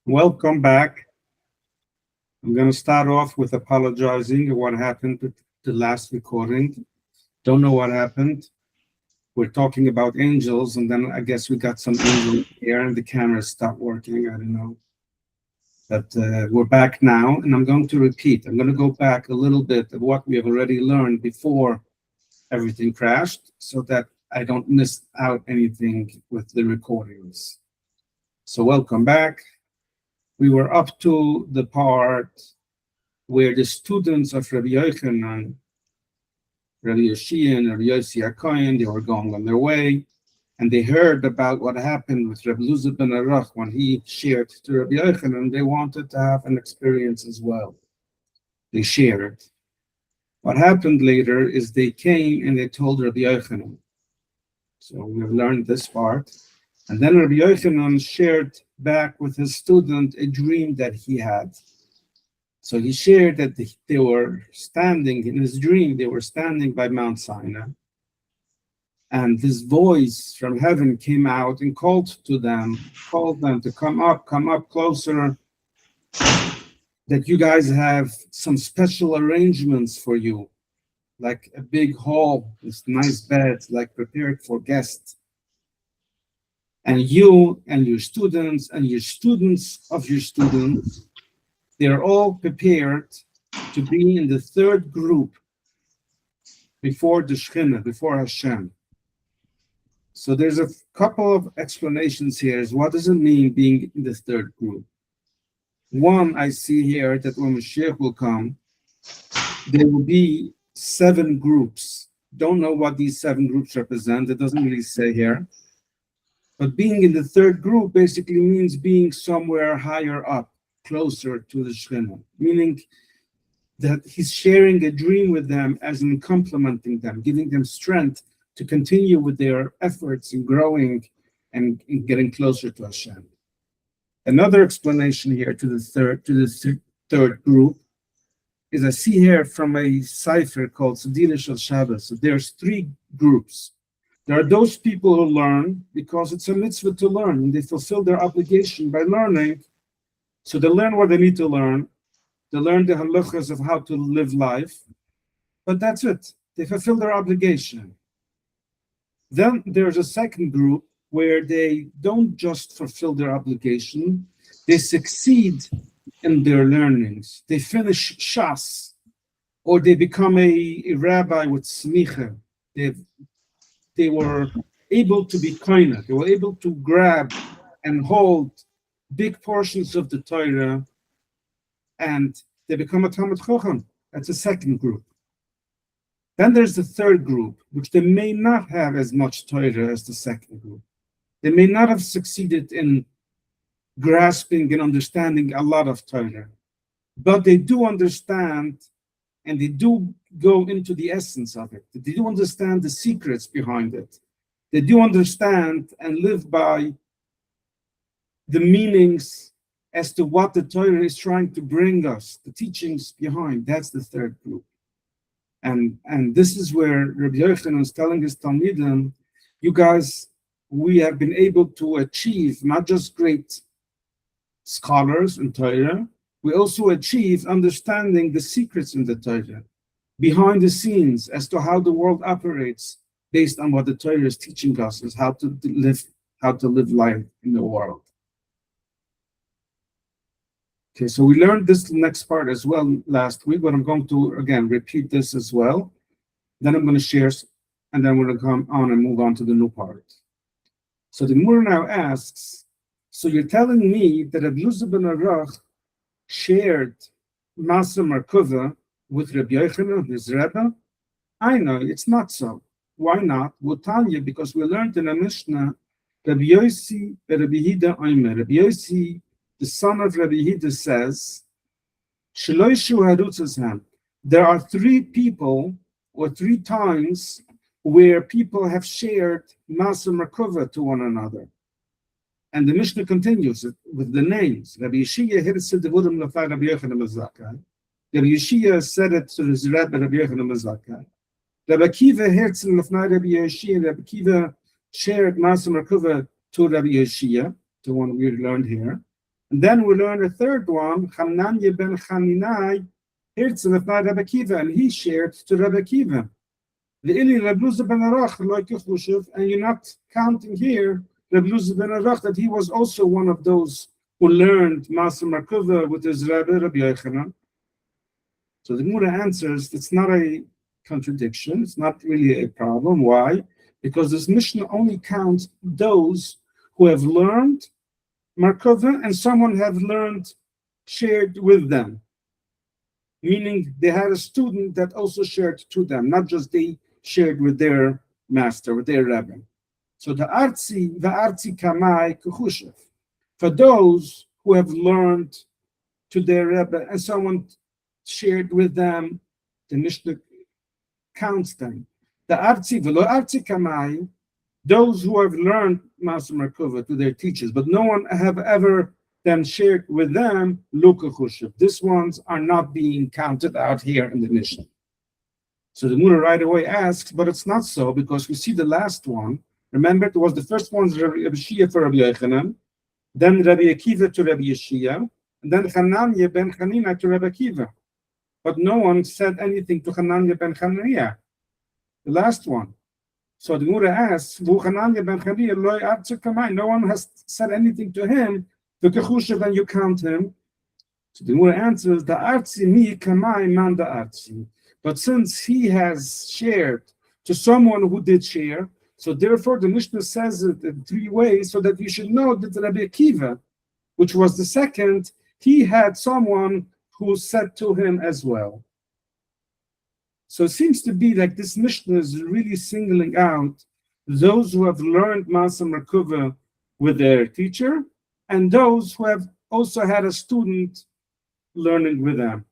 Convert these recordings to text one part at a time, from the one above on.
Welcome back. I'm going to start off with apologizing for what happened with the last recording. Don't know what happened. We're talking about angels, and then I guess we got some angels here and the camera stopped working. I don't know. But we're back now, and I'm going to repeat. I'm going to go back a little bit of what we have already learned before everything crashed so that I don't miss out anything with the recordings. So welcome back. We were up to the part where the students of Rabbi Yochanan, Rabbi Yoshia, and Rabbi Yossi HaKohen, they were going on their way, and they heard about what happened with Rabbi Luzah ben Arach when he shared to Rabbi Yochanan. They wanted to have an experience as well. They shared. What happened later is they came and they told Rabbi Yochanan. So we've learned this part. And then Rabbi Yochanan shared back with his student a dream that he had. So he shared that they were standing in his dream, they were standing by Mount Sinai. And this voice from heaven came out and called them to come up closer, that you guys have some special arrangements for you, like a big hall with nice beds, like prepared for guests. And you and your students and your students of your students, they're all prepared to be in the third group before the Shekhinah, before Hashem. So there's a couple of explanations here. What does it mean being in the third group? One, I see here that when Mashiach will come, there will be 7 groups. Don't know what these 7 groups represent. It doesn't really say here. But being in the third group basically means being somewhere higher up, closer to the Shekhinah, meaning that he's sharing a dream with them as in complimenting them, giving them strength to continue with their efforts in growing and in getting closer to Hashem. Another explanation here to the third group is I see here from a cipher called Sedila Shel Shabbos. So there's 3 groups. There are those people who learn because it's a mitzvah to learn, and they fulfill their obligation by learning. So they learn what they need to learn. They learn the halachas of how to live life, but that's it. They fulfill their obligation. Then there's a second group where they don't just fulfill their obligation, they succeed in their learnings. They finish Shas, or they become a rabbi with smicha. They were able to be koina. They were able to grab and hold big portions of the Torah, and they become a Talmid Chacham. That's a second group. Then there's the third group, which they may not have as much Torah as the second group. They may not have succeeded in grasping and understanding a lot of Torah, but they do understand, and they do go into the essence of it. They do understand the secrets behind it. They do understand and live by the meanings as to what the Torah is trying to bring us, the teachings behind. That's the third group. And this is where Rabbi Yochanan is telling his Talmidim, you guys, we have been able to achieve not just great scholars in Torah, we also achieve understanding the secrets in the Torah, behind the scenes as to how the world operates based on what the Torah is teaching us, is how to live life in the world. Okay, so we learned this next part as well last week, but I'm going to, again, repeat this as well. Then I'm going to share, and then we're going to come on and move on to the new part. So the Gemara now asks, so you're telling me that Rabbi Luzah ben Arach shared Masa Merkava with Rabbi Yochanan, his Rebbe? I know, it's not so. Why not? We'll tell you, because we learned in a Mishnah, Rabbi Yossi, Rabbi Hida Omer. Rabbi Yossi, the son of Rabbi Hida, says, Shaloishu Harutzashem. There are 3 people, or 3 times, where people have shared Masa Merkava to one another. And the Mishnah continues with the names. Rabbi Yeshia Hirtzeh Devudim Lafai Rabbi Yochanan ben Zakkai. Rabbi Yeshia said it to his Rebbe Rabbi Yochanan ben Zakkai. Rabbi Akiva Hirtzeh Lafnai Rabbi Yeshia. Rabbi Akiva shared Masa Merkava to Rabbi Yeshia, the one we learned here. And then we learn a third one, Hananya ben Chaninai, Hirtzanafnai Rebbe Kiva, and he shared to Rebbe Kiva. The Ili Rebluza ben Arach, and you're not counting here Rebluza ben Arach, that he was also one of those who learned Masa Merkava with his Rebbe, Rabbi Yochanan. So the Gemara answers, it's not a contradiction, it's not really a problem. Why? Because this Mishnah only counts those who have learned Merkava and someone have learned, shared with them. Meaning they had a student that also shared to them, not just they shared with their master, with their Rebbe. So the artzi kamai kuchushev. For those who have learned to their Rebbe and someone shared with them, the Mishnah counts them. The artzi kamai, those who have learned Master Merkava to their teachers, but no one have ever then shared with them Luka Chushev. These ones are not being counted out here in the Mishnah. So the Gemara right away asks, but it's not so, because we see the last one. Remember, it was the first one, Rabbi Shia for Rabbi Yochanan, then Rabbi Akiva to Rabbi Yeshia, and then Hananya ben Chanina to Rabbi Akiva. But no one said anything to Hananya ben Chanina, the last one. So the Gemara asks, no one has said anything to him, the Kechushev, and you count him. So the Gemara answers, the artzi mi kamai man the artzi. But since he has shared to someone who did share, so therefore the Mishnah says it in three ways, so that we should know that Rabbi Akiva, which was the second, he had someone who said to him as well. So it seems to be like this Mishnah is really singling out those who have learned Masa Merkava with their teacher, and those who have also had a student learning with them.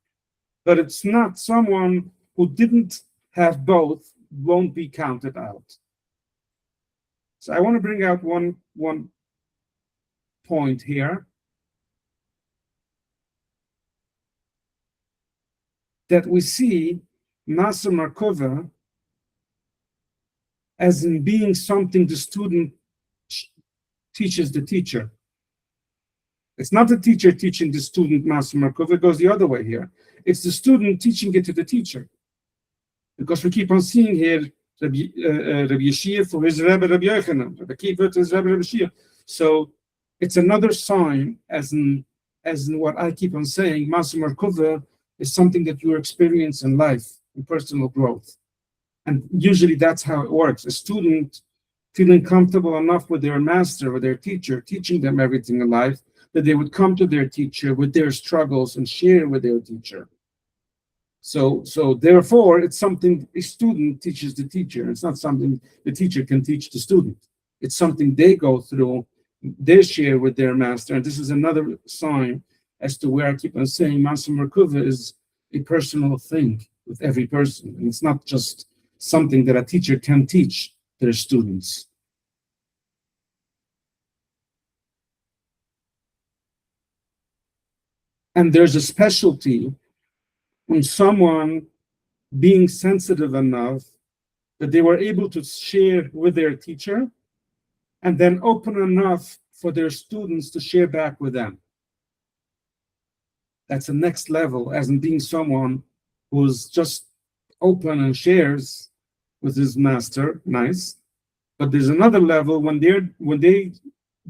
But it's not someone who didn't have both, won't be counted out. So I want to bring out one point here, that we see Masa Merkava as in being something the student teaches the teacher. It's not the teacher teaching the student Masa Merkava, it goes the other way here. It's the student teaching it to the teacher. Because we keep on seeing here Rabbi Yeshia for his Rebbe Rabbi Yochanan, Rabbi Akiva to his Rebbe Rabbi Yeshia. So it's another sign, as in what I keep on saying, Masa Merkava is something that you experience in life, in personal growth. And usually that's how it works. A student feeling comfortable enough with their master, with their teacher, teaching them everything in life, that they would come to their teacher with their struggles and share with their teacher. So therefore, it's something a student teaches the teacher. It's not something the teacher can teach the student. It's something they go through, they share with their master. And this is another sign as to where I keep on saying Masa Merkava is a personal thing with every person. And it's not just something that a teacher can teach their students. And there's a specialty in someone being sensitive enough that they were able to share with their teacher and then open enough for their students to share back with them. That's the next level, as in being someone who's just open and shares with his master, nice. But there's another level when they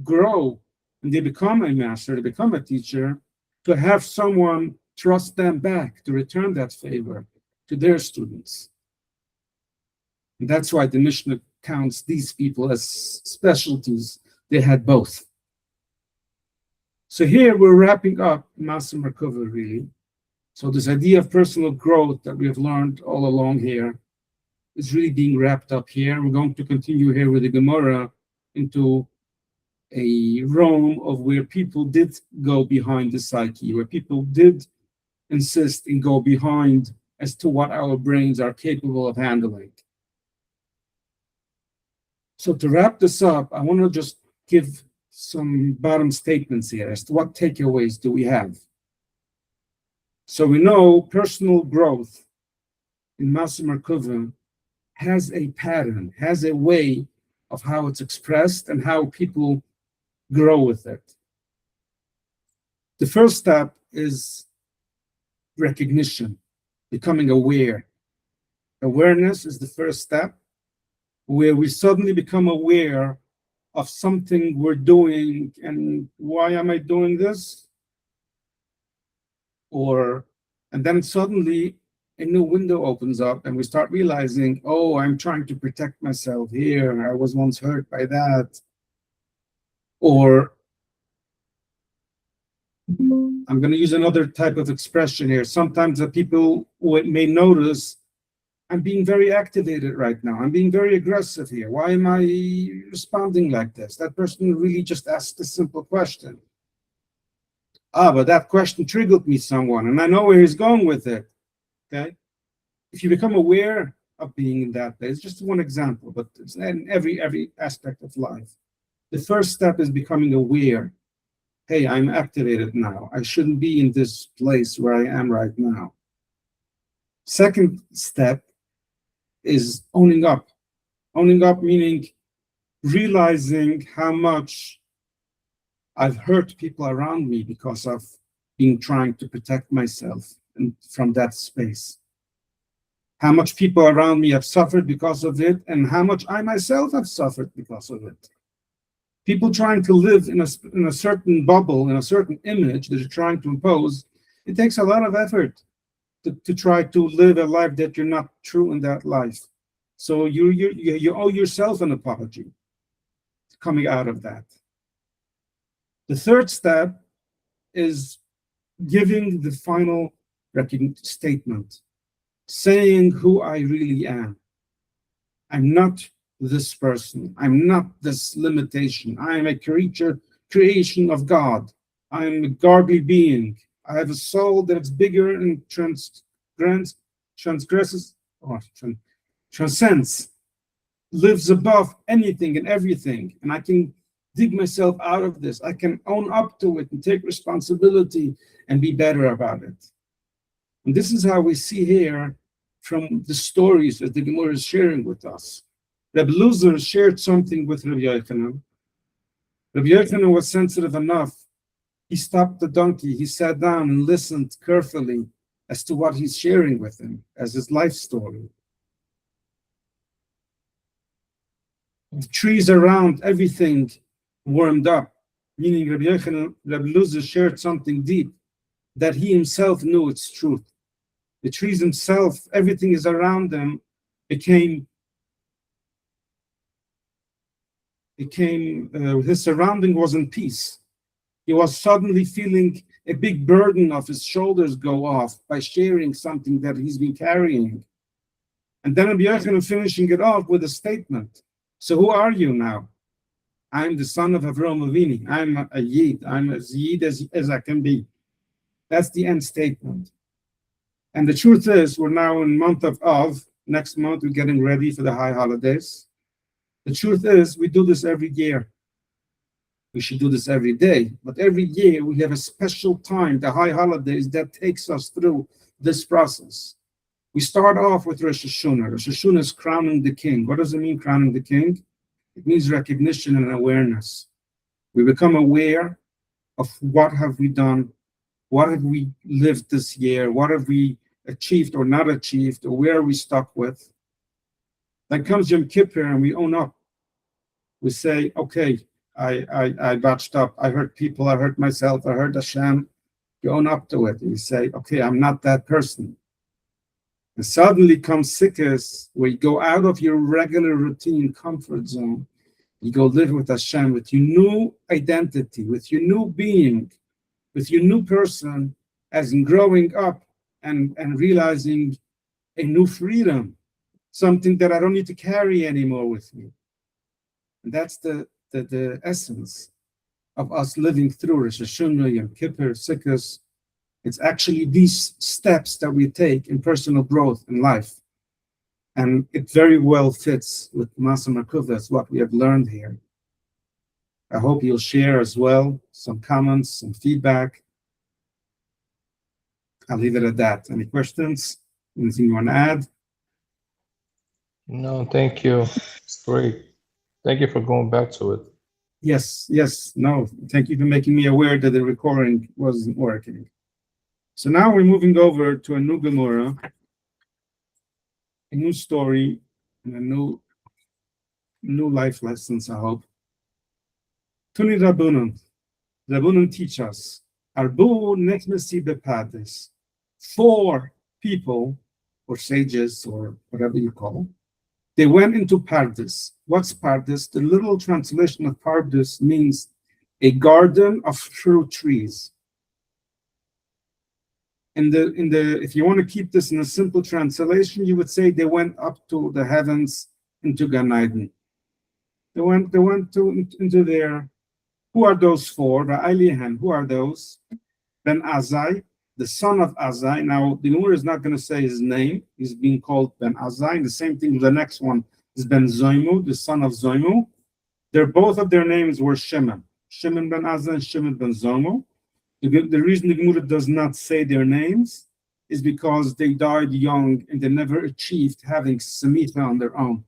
grow and they become a master, they become a teacher, to have someone trust them back, to return that favor to their students. And that's why the Mishnah counts these people as specialties. They had both. So here we're wrapping up Masa Merkava, really. So this idea of personal growth that we have learned all along here is really being wrapped up here. We're going to continue here with the Gemara into a realm of where people did go behind the psyche, where people did insist and go behind as to what our brains are capable of handling. So to wrap this up, I want to just give some bottom statements here as to what takeaways do we have. So we know personal growth in Masa Merkava has a pattern, has a way of how it's expressed and how people grow with it. The first step is recognition, becoming aware. Awareness is the first step, where we suddenly become aware of something we're doing, and why am I doing this? And then suddenly a new window opens up and we start realizing, oh, I'm trying to protect myself here. I was once hurt by that. Or I'm going to use another type of expression here. Sometimes the people may notice I'm being very activated right now. I'm being very aggressive here. Why am I responding like this? That person really just asked a simple question. But that question triggered me someone, and I know where he's going with it. Okay? If you become aware of being in that place, just one example, but it's in every aspect of life. The first step is becoming aware. Hey, I'm activated now. I shouldn't be in this place where I am right now. Second step is owning up. Owning up meaning realizing how much I've hurt people around me because of being trying to protect myself from that space. How much people around me have suffered because of it, and how much I myself have suffered because of it. People trying to live in a certain bubble, in a certain image that you're trying to impose, it takes a lot of effort to try to live a life that you're not true in that life. So you owe yourself an apology coming out of that. The third step is giving the final statement, saying who I really am. I'm not this person. I'm not this limitation. I am a creation of God. I am a godly being. I have a soul that's bigger and transcends, lives above anything and everything. And I can dig myself out of this. I can own up to it and take responsibility and be better about it. And this is how we see here from the stories that the Gemara is sharing with us. Rabbi Luzer shared something with Rabbi Yochanan. Rabbi Yochanan was sensitive enough. He stopped the donkey. He sat down and listened carefully as to what he's sharing with him as his life story. The trees around, everything warmed up, meaning Rabbi Luzer shared something deep that he himself knew its truth. The trees himself, everything is around them, his surrounding was in peace. He was suddenly feeling a big burden of his shoulders go off by sharing something that he's been carrying. And then Rabbi Yochanan finishing it off with a statement. So who are you now? I'm the son of Avraham Avinu. I'm a Yid. I'm as Yid as I can be. That's the end statement. And the truth is, we're now in month of Av. Next month, we're getting ready for the high holidays. The truth is, we do this every year. We should do this every day. But every year, we have a special time, the high holidays, that takes us through this process. We start off with Rosh Hashanah. Rosh Hashanah is crowning the king. What does it mean, crowning the king? It means recognition and awareness. We become aware of what have we done, what have we lived this year, what have we achieved or not achieved, or where are we stuck with. Then comes Yom Kippur and we own up. We say, okay, I botched up. I hurt people, I hurt myself, I hurt Hashem. You own up to it. And you say, okay, I'm not that person. And suddenly comes Sikkos, where you go out of your regular routine comfort zone. You go live with Hashem, with your new identity, with your new being, with your new person, as in growing up and realizing a new freedom, something that I don't need to carry anymore with me. And that's the essence of us living through Rosh Hashanah, Yom Kippur, Sikkos. It's actually these steps that we take in personal growth in life. And it very well fits with Masa Merkuvah, what we have learned here. I hope you'll share as well some comments, some feedback. I'll leave it at that. Any questions? Anything you want to add? No, thank you. It's great. Thank you for going back to it. Yes. No, thank you for making me aware that the recording wasn't working. So now we're moving over to a new Gemara, a new story, and a new life lessons, I hope. Tuni Rabunun. Rabunun teach us. Arbu nechmesi bePardes. 4 people, or sages, or whatever you call, they went into Pardes. What's Pardes? The literal translation of Pardes means a garden of fruit trees. If you want to keep this in a simple translation, you would say they went up to the heavens into Gan Eden. They went into there. Who are those 4? Ra'alihan. Who are those? Ben Azai, the son of Azai. Now the Gemara is not going to say his name. He's being called Ben Azai. The same thing with the next one is Ben Zoimu, the son of Zoimu. Both of their names were Shimon. Shimon Ben Azai and Shimon Ben Zoimu. The reason the Gemara does not say their names is because they died young and they never achieved having Semicha on their own.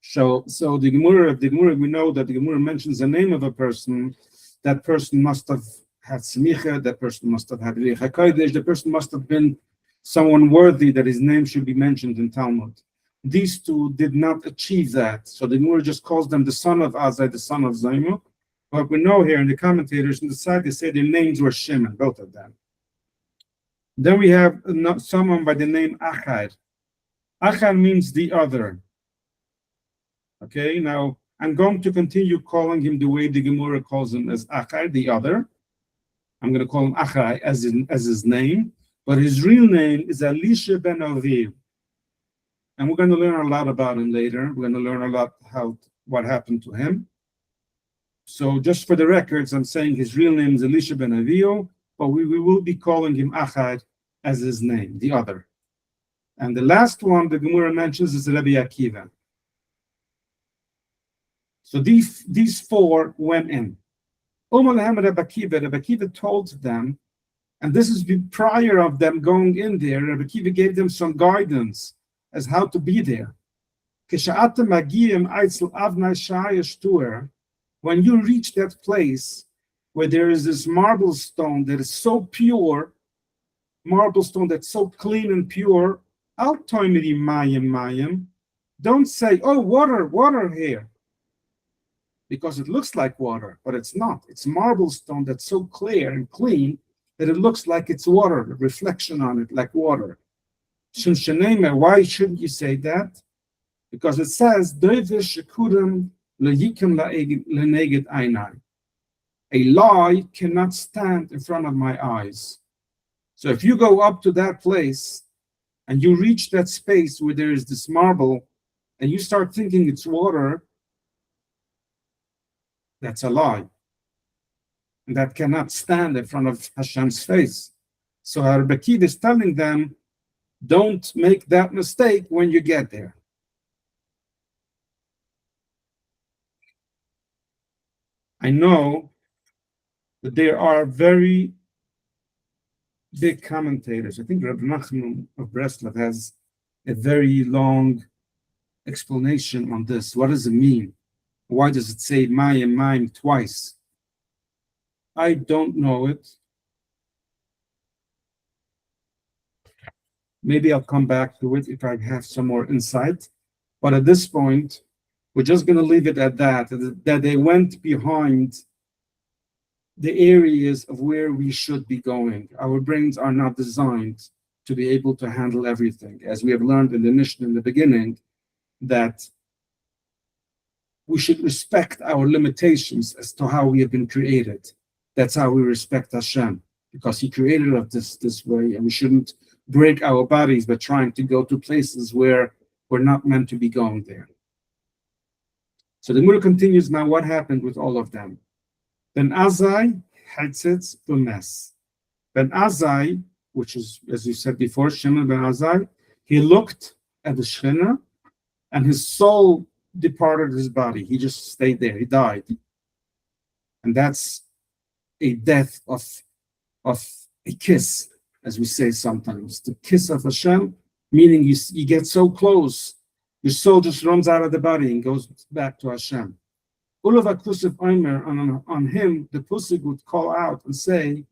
So the Gemara, we know that the Gemara mentions the name of a person. That person must have had Semicha, that person must have had Riach HaKodesh, the person must have been someone worthy that his name should be mentioned in Talmud. These 2 did not achieve that. So the Gemara just calls them the son of Azai, the son of Zaimu. But we know here in the commentators on the side, they say their names were Shimon, both of them. Then we have someone by the name Achar. Achar means the other. Okay, now I'm going to continue calling him the way the Gemara calls him, as Achar, the other. I'm going to call him Achar as his name, but his real name is Elisha ben Aviv. And we're going to learn a lot about him later. We're going to learn a lot what happened to him. So just for the records, I'm saying his real name is Elisha ben Aviv, but we will be calling him Achar as his name, the other. And the last one the Gemara mentions is Rabbi Akiva. So these 4 went in. Rabbi Akiva told them, and this is prior of them going in there, Rabbi Akiva gave them some guidance as how to be there. When you reach that place where there is this marble stone that is so pure, marble stone that's so clean and pure, don't say, oh, water here. Because it looks like water, but it's not. It's marble stone that's so clear and clean that it looks like it's water, the reflection on it like water. Why shouldn't you say that? Because it says, a lie cannot stand in front of my eyes. So if you go up to that place and you reach that space where there is this marble and you start thinking it's water, that's a lie. And that cannot stand in front of Hashem's face. So Rabbi Akiva is telling them, don't make that mistake when you get there. I know that there are very big commentators. I think Rabbi Nachman of Breslov has a very long explanation on this. What does it mean? Why does it say Mayim twice? I don't know it. Maybe I'll come back to it if I have some more insight. But at this point, we're just going to leave it at that they went behind the areas of where we should be going. Our brains are not designed to be able to handle everything. As we have learned in the Mishnah in the beginning, that we should respect our limitations as to how we have been created. That's how we respect Hashem, because He created us this way, and we shouldn't break our bodies by trying to go to places where we're not meant to be going there. So the Gemara continues now what happened with all of them. Ben Azai, Hetzitz, Umes. Ben Azai, which is, as you said before, Shimon ben Azai, he looked at the Shekhinah, and his soul departed his body. He just stayed there. He died. And that's a death of a kiss, as we say sometimes. The kiss of Hashem, meaning you get so close, your soul just runs out of the body and goes back to Hashem. Ulav Akusiv Omer, on him, the Pusik would call out and say,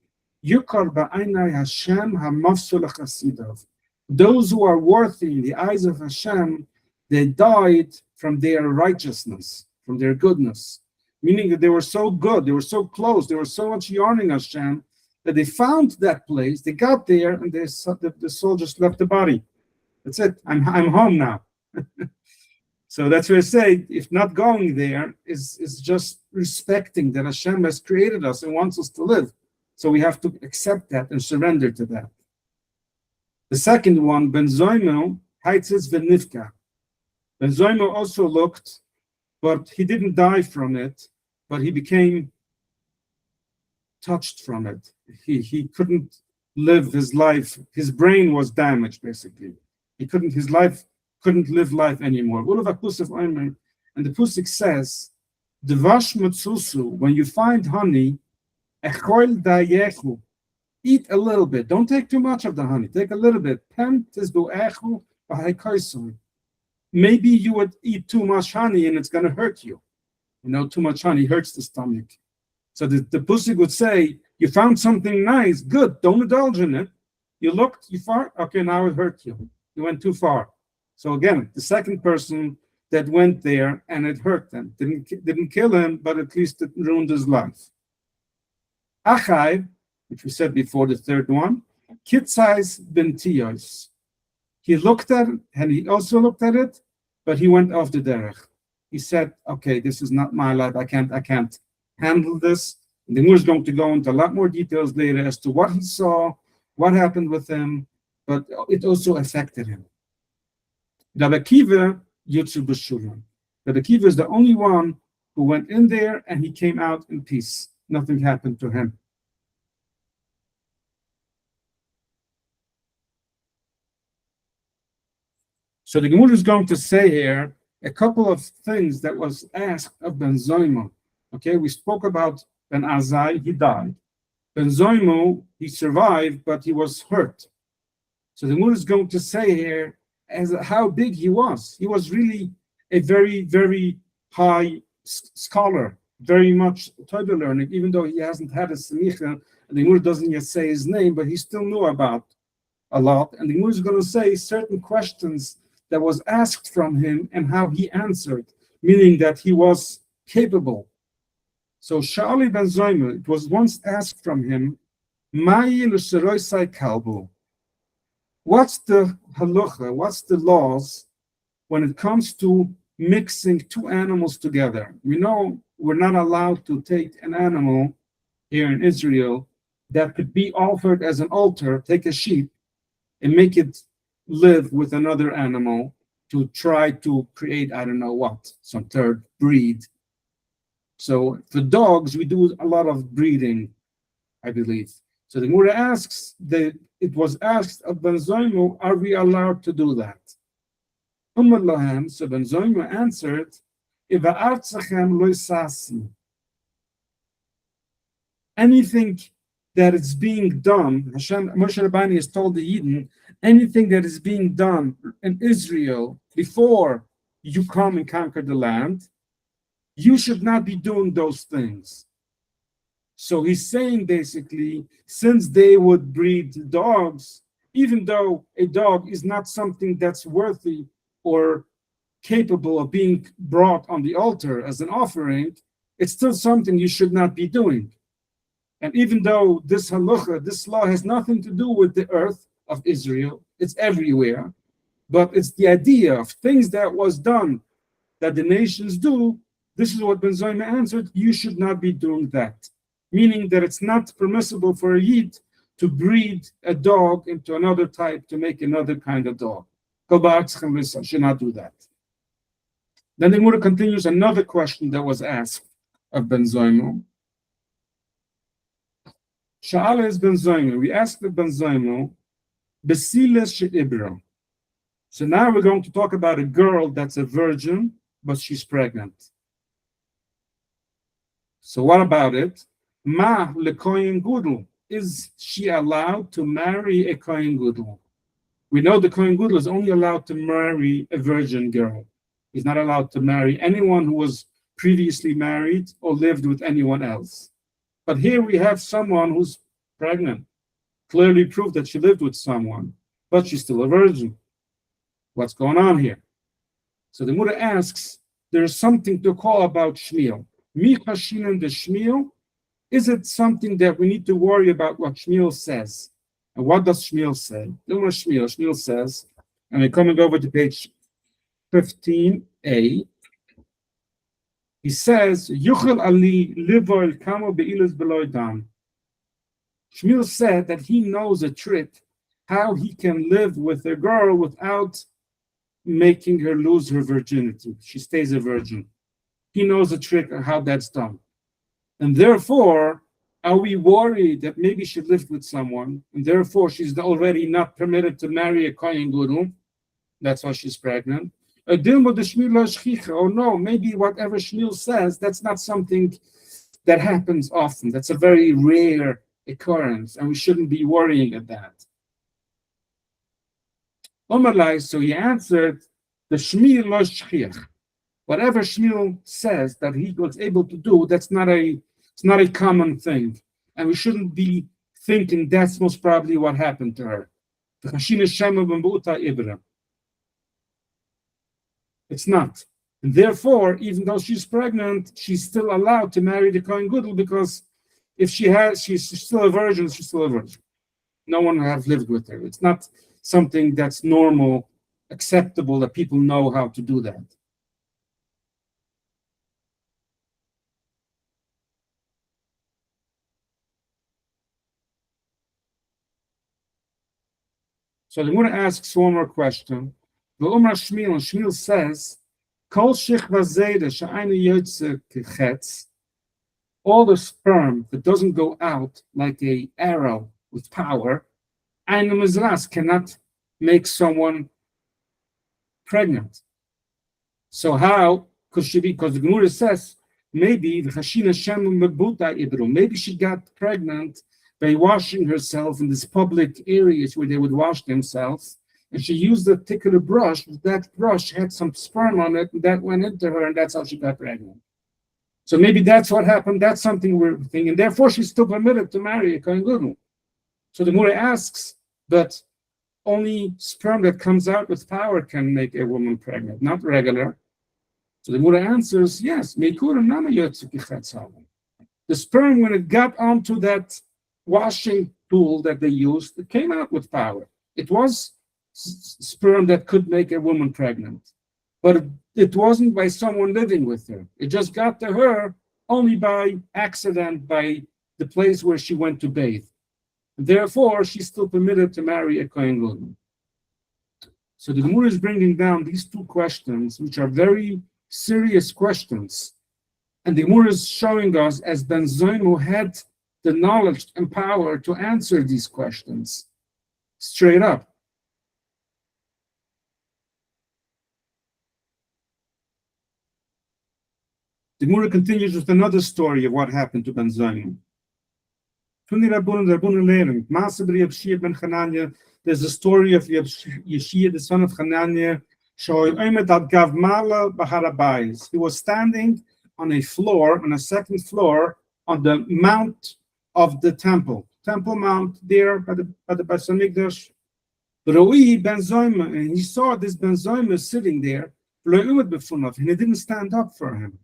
Yukar ba'ainai Hashem ha'mafsul chasidav. Those who are worthy in the eyes of Hashem, they died from their righteousness, from their goodness. Meaning that they were so good, they were so close, they were so much yearning Hashem, that they found that place, they got there, and the soul just left the body. That's it. I'm home now. So that's why I say, if not going there is just respecting that Hashem has created us and wants us to live. So we have to accept that and surrender to that. The second one, Ben Zoimo, Heitzes Venivka. Ben Zoimo also looked, but he didn't die from it, but he became touched from it. He couldn't live his life. His brain was damaged, basically. His life couldn't live life anymore. And the Pusik says, Devash Matsusu, when you find honey, eat a little bit. Don't take too much of the honey. Take a little bit. Maybe you would eat too much honey and it's going to hurt you. You know, too much honey hurts the stomach. So the Pusik would say, you found something nice, good, don't indulge in it. You looked, you far, okay, now it hurt you. You went too far. So again, the second person that went there and it hurt them. Didn't kill him, but at least it ruined his life. Achai, which we said before, the third one, Kitzais ben Tiyos. He looked at it, and he also looked at it, but he went off the derech. He said, okay, this is not my life. I can't handle this. And the Gemara is going to go into a lot more details later as to what he saw, what happened with him, but it also affected him. Rabbi Akiva Yutzu B'Shulam. Rabbi Akiva is the only one who went in there and he came out in peace. Nothing happened to him. So the Gemara is going to say here a couple of things that was asked of Ben Zoimo. Okay, we spoke about Ben Azai, he died. Ben Zoimo, he survived, but he was hurt. So the Gemara is going to say here as how big he was. He was really a very, very high scholar, very much Torah learning, even though he hasn't had a semicha, and the Gemara doesn't yet say his name, but he still knew about a lot. And the Gemara is going to say certain questions that was asked from him and how he answered, meaning that he was capable. So Sha'ali ben Zoymer, it was once asked from him, Ma'i l'sheroisai kalbu. What's the halacha, what's the laws when it comes to mixing two animals together? We know we're not allowed to take an animal here in Israel that could be offered as an altar, take a sheep and make it live with another animal to try to create, I don't know what, some third breed. So for dogs, we do a lot of breeding, I believe. So the Gemara asks, it was asked of Ben Zoymo, are we allowed to do that? So Ben Zoymo answered, anything that is being done, Moshe Rabbeinu has told the Yidden, anything that is being done in Israel before you come and conquer the land, you should not be doing those things. So he's saying basically, since they would breed dogs, even though a dog is not something that's worthy or capable of being brought on the altar as an offering, it's still something you should not be doing. And even though this halacha, this law has nothing to do with the earth of Israel, it's everywhere, but it's the idea of things that was done that the nations do. This is what Ben Zoyma answered, you should not be doing that. Meaning that it's not permissible for a Yid to breed a dog into another type to make another kind of dog. Should not do that. Then the Gemara continues another question that was asked of Ben Zoyma. Sha'ala is Ben Zoyma. We asked of Ben Zoyma, Besiles she'ibra. So now we're going to talk about a girl that's a virgin, but she's pregnant. So what about it? Ma lekoyin gudel. Is she allowed to marry a koyin gudel? We know the koyin gudel is only allowed to marry a virgin girl. He's not allowed to marry anyone who was previously married or lived with anyone else. But here we have someone who's pregnant, clearly proved that she lived with someone, but she's still a virgin. What's going on here? So the Gemara asks, there's something to call about Shmiel. Michashinen the Shmiel, is it something that we need to worry about what Shmiel says? And what does Shmiel say? Shmiel says, and we're coming over to page 15a. He says, Yuchel Ali Livoil Kamo Be'ilas Beloidan. Shmuel said that he knows a trick how he can live with a girl without making her lose her virginity. She stays a virgin. He knows a trick of how that's done. And therefore, are we worried that maybe she lived with someone and therefore she's already not permitted to marry a Kohen Guru? That's why she's pregnant. Oh no, maybe whatever Shmuel says, that's not something that happens often. That's a very rare occurrence, and we shouldn't be worrying at that. So he answered, the Shmuel lo shchiach. Whatever Shmuel says that he was able to do, it's not a common thing. And we shouldn't be thinking that's most probably what happened to her. It's not. And therefore, even though she's pregnant, she's still allowed to marry the Kohen Gadol, because if she's still a virgin, she's still a virgin. No one has lived with her. It's not something that's normal, acceptable, that people know how to do that. So the Gemara asks one more question. The Umar Shmuel, and Shmuel says, Kol shechva zayda she'aynu yotze kechetz, all the sperm that doesn't go out like an arrow with power, and the mizras cannot make someone pregnant. So how could she be? Because the Gemara says maybe the Chashina Shem Mebuta Ibru, maybe she got pregnant by washing herself in these public areas where they would wash themselves, and she used a particular brush. That brush had some sperm on it, and that went into her, and that's how she got pregnant. So maybe that's what happened. That's something we're thinking, and therefore she's still permitted to marry a Kohen Gadol. So the Gemara asks, but only sperm that comes out with power can make a woman pregnant, not regular. So the Gemara answers, yes. The sperm, when it got onto that washing tool that they used, it came out with power. It was sperm that could make a woman pregnant, but it wasn't by someone living with her. It just got to her only by accident, by the place where she went to bathe. Therefore, she's still permitted to marry a Kohen Gadol. So the Gemara is bringing down these two questions, which are very serious questions. And the Gemara is showing us as Ben Zoim, who had the knowledge and power to answer these questions straight up. The Gemara continues with another story of what happened to Ben Zoim. There's a story of Yeshia, the son of Hananiah. He was standing on a floor, on a second floor, on the mount of the temple mount there by the Beis Hamikdash. And he saw this Ben Zoima sitting there, and he didn't stand up for him.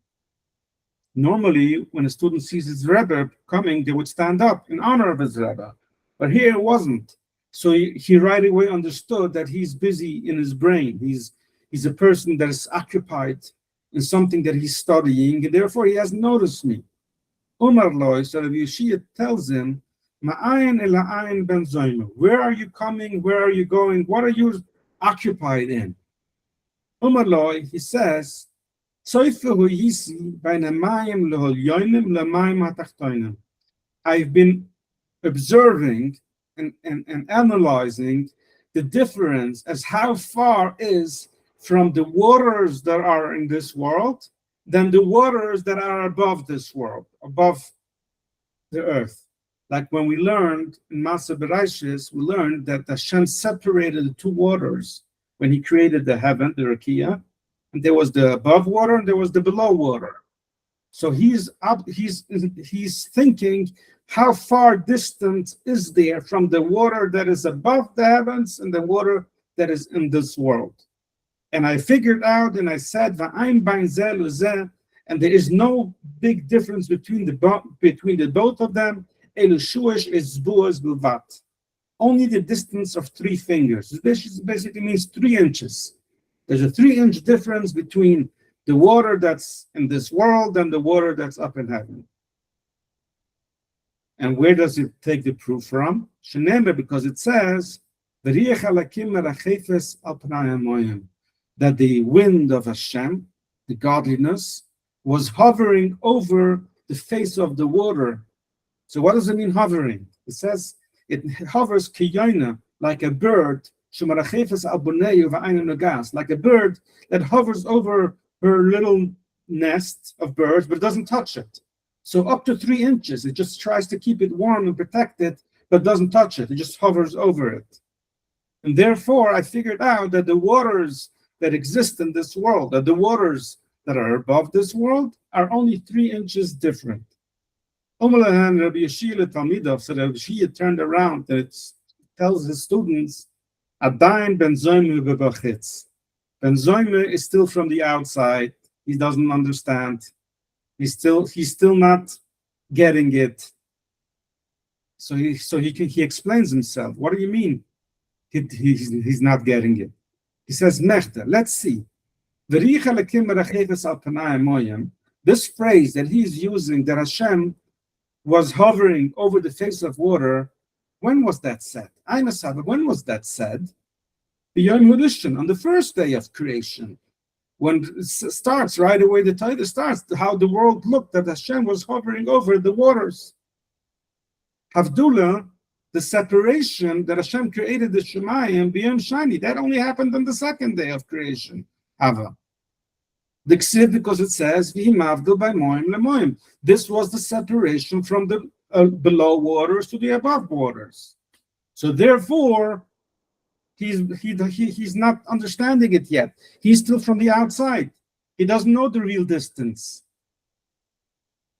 Normally, when a student sees his Rebbe coming, they would stand up in honor of his Rebbe. But here it wasn't. So he right away understood that he's busy in his brain. He's a person that is occupied in something that he's studying, and therefore he hasn't noticed me. Umar Loi, so Rabbi Yeshia tells him, Ma'ayin ela'ayin ben Zoima. Where are you coming? Where are you going? What are you occupied in? Umar Loi, he says, I've been observing and analyzing the difference as how far is from the waters that are in this world than the waters that are above this world, above the earth. Like when we learned in Masa Bereshis, we learned that Hashem separated the two waters when he created the heaven, the Rakia, and there was the above water and there was the below water. So he's thinking, how far distant is there from the water that is above the heavens and the water that is in this world? And I figured out, and I said, and there is no big difference between the both of them. Only the distance of 3 fingers. This basically means 3 inches. There's a 3-inch difference between the water that's in this world and the water that's up in heaven. And where does it take the proof from? Because it says, that the wind of Hashem, the godliness, was hovering over the face of the water. So what does it mean hovering? It says it hovers kiyona, like a bird, like a bird that hovers over her little nest of birds, but doesn't touch it. So up to 3 inches, it just tries to keep it warm and protect it, but doesn't touch it. It just hovers over it. And therefore, I figured out that the waters that exist in this world, that the waters that are above this world, are only 3 inches different. So Rabbi Yeshia turned around and it tells his students, Adain ben Zoyme bebachitz. Ben Zoyme is still from the outside. He doesn't understand. He's still not getting it. So he explains himself. What do you mean? He's not getting it. He says, Mechter, let's see. This phrase that he's using, that Hashem was hovering over the face of water, when was that said? When was that said? On the first day of creation. When it starts right away, the title starts, how the world looked, that Hashem was hovering over the waters. Havdullah, the separation that Hashem created the Shemayim, B'yom Shani, that only happened on the second day of creation. Hava. The Ksiv, because it says, V'himavdu by Moim lemoim. This was the separation from the below waters to the above waters. So therefore, he's not understanding it yet. He's still from the outside. He doesn't know the real distance.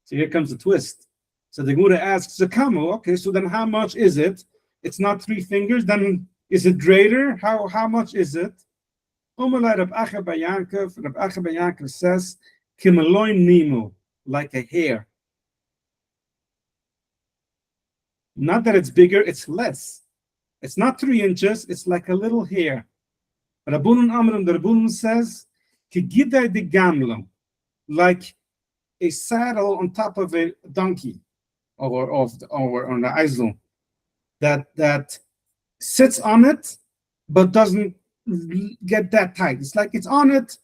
So here comes the twist. So the Gemara asks, Zakamu, okay, so then how much is it? It's not 3 fingers, then is it greater? How much is it? Reb Acha bar Yaakov says, Kimeloin nimu, like a hair. Not that it's bigger, it's less. It's not 3 inches, it's like a little hair. Rabbunan Amram, the Rabbunan says, Kigidai de gamlam, like a saddle on top of a donkey, or on the eisel, that sits on it, but doesn't get that tight. It's like it's on it.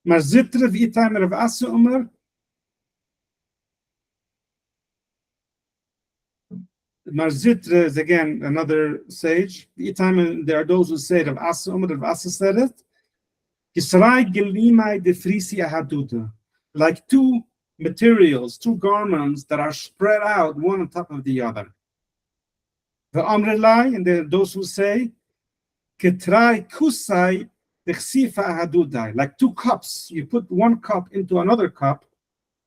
Marzitre v'itayim Rav Asa Umar. Marzitre is again another sage. V'itayim, there are those who say Rav Asa Umar, Rav Asa said it. Kisrai gelimai defrisi ahaduta, like 2 materials, 2 garments that are spread out one on top of the other. The Amrelai, and there are those who say, Ketrai kusai dechsifa ahadudai, like 2 cups. You put 1 cup into another cup.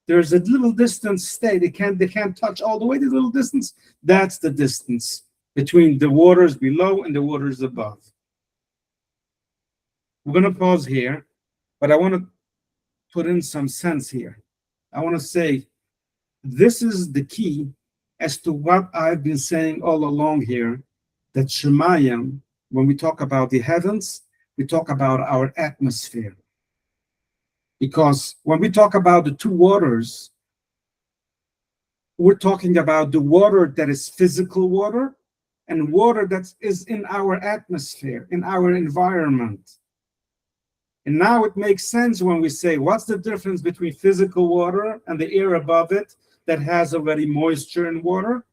There's a little distance stay. They can't touch all the way. The little distance. That's the distance between the waters below and the waters above. We're going to pause here, but I want to put in some sense here. I want to say this is the key as to what I've been saying all along here, that Shemayim, when we talk about the heavens, we talk about our atmosphere. Because when we talk about the 2 waters, we're talking about the water that is physical water and water that is in our atmosphere, in our environment. And now it makes sense when we say, what's the difference between physical water and the air above it that has already moisture in water?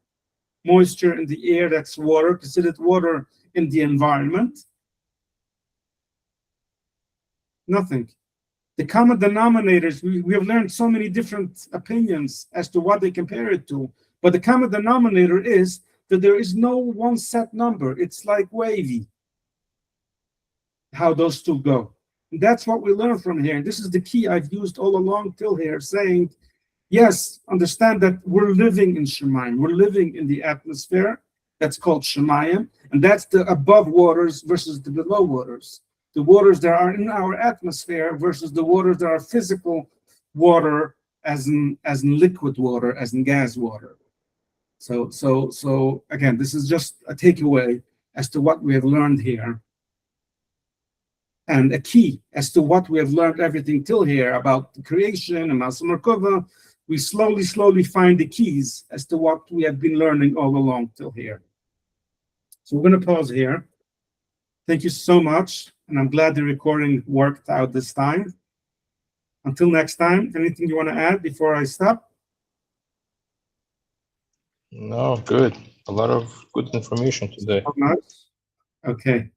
Moisture in the air, that's water, considered water in the environment? Nothing. The common denominators, we have learned so many different opinions as to what they compare it to, but the common denominator is that there is no one set number. It's like wavy, how those 2 go. And that's what we learn from here. And this is the key I've used all along till here, saying, yes, understand that we're living in Shemayim. We're living in the atmosphere that's called Shemayim, and that's the above waters versus the below waters. The waters that are in our atmosphere versus the waters that are physical water, as in liquid water, as in gas water. So again, this is just a takeaway as to what we have learned here, and a key as to what we have learned everything till here about the creation and Masa Merkava. We slowly find the keys as to what we have been learning all along till here. So we're going to pause here. Thank you so much, and I'm glad the recording worked out this time. Until next time, anything you want to add before I stop? No, good. A lot of good information today. Okay.